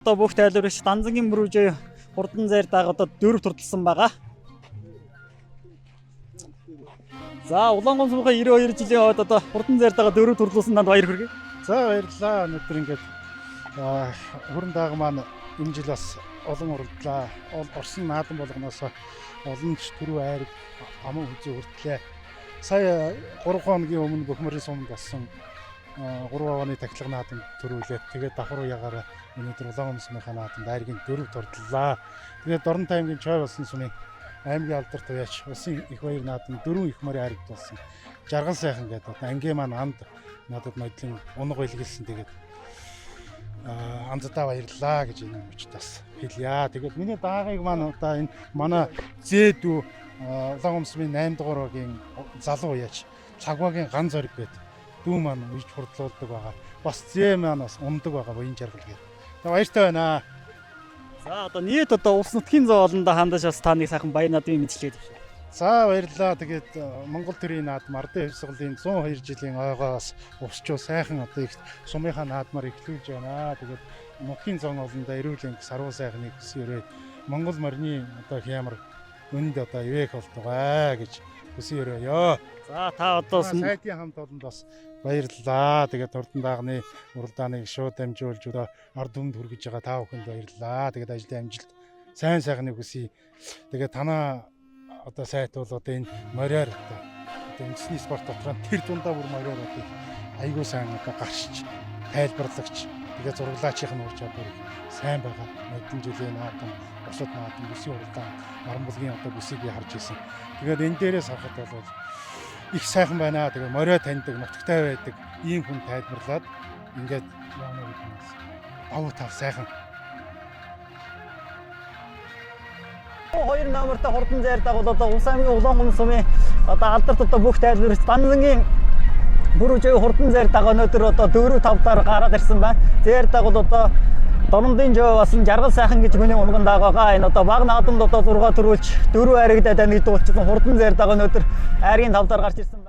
Одоо бүх тайлбарч Данзангийн бүрүүжээ хурдан зайр дагаа одоо 4 турталсан байгаа. За Улаангон сумынхаа 92 жилийн хойд одоо хурдан зайр дагаа 4 турлуулсан данд баяр хүргэе. За баярлалаа. Өнөөдөр ингээд хурдан даага маань энэ жил бас олон уралдлаа. Орсон наадам болгоноос олон ч түрүү айраг аман хүзээ хүртлээ. Сая 3 хоногийн өмнө Бөхмөрийн суманд болсон 3 авааны тахилга наадам төрүүлээд тэгээд давхар уягаар өнөөдөр Улаангон сумынхаа наадамд айргийн 4 турдлаа. Тэгээд Дорнот аймгийн Чой болсон сумын аймгийн алдарт уяач улсын их баяр наадам 4 их морийн айрагт болсон. Жаргал сайхан гэдэг ангийн маань анд надад нодлын унаг илгэлсэн тэгээд анзадаа баярлаа гэж энэ учраас хэлье. Тэгээд миний даагыг маань одоо энэ манай зээдүү Улаангон сумын 8 дугаар багийн залуу уяач цагваагийн ган зориг гэдэг дүү маань үйж хурдлуулдаг байгаа. Бас зээ маань бас ундаг байгаа буян жаргал гэдэг. За баяртай байна. За одоо нийт одоо улс нутгийн зоолондоо хандаж бас таныг сайхан баяр наадмын мэдчилээд байна. За баярлалаа. Тэгээд Монгол төрийн наадам Ардын хувьсгалын 102 жилийн ойгоос усчуу сайхан одоо их сумынхаа наадмаар эхлүүлж байна. Тэгээд нутгийн зоолондоо эрүүл анги сарвал сайхныг хүсээрээ Монгол морины одоо хямар өнд одоо ивэх болтугай гэж хүсээрээ. За та одоо сайтын хамт олонд бас баярлалаа. Тэгээд хурдан даагны уралдааныг шууд дамжуулж одоо ард түмэнд хүргэж байгаа та бүхэнд баярлалаа. Тэгээд ажлын амжилт сайн сайхныг хүсье. Тэгээд танаа одоо сайт бол одоо энэ мориор одоо үндэсний спорт дотроо тэр дундаа бүр мориор одоо айгуу сайн одоо гарч тайлбарлагч тэгээд зураглаачийн нь урьж чадвар сайн байгаа. Хэдэн жилийн наадам, бусад наадам, бүсийн уралдаан, орон булгийн одоо бүсийг харж ирсэн. Тэгээд энэ дээрээс харахад бол их сайхан байна. Тэгээд морио таньдаг, нутагтай байдаг ийм хүн тайлбарлаад ингээд яана гэдгээс авуу тав сайхан. Хоёр номертой хурдан зайр дагуул одоо Улс аймгийн Улаангон сумын одоо алдарт одоо бүх тайлбарч Данзангийн бүрүүжээ хурдан зайр дагуу өнөөдөр одоо 4-5 даар гараад ирсэн байна. Зайр дагуул одоо Дорнодын жоо басан жаргал сайхан гэж хүний унган даагаа энэ одоо баг наадамд одоо 6 төрүүлж 4 айрагд танигдуулчихсан хурдан зайр дагуу өнөөдөр айргийн 5 даар гарч ирсэн.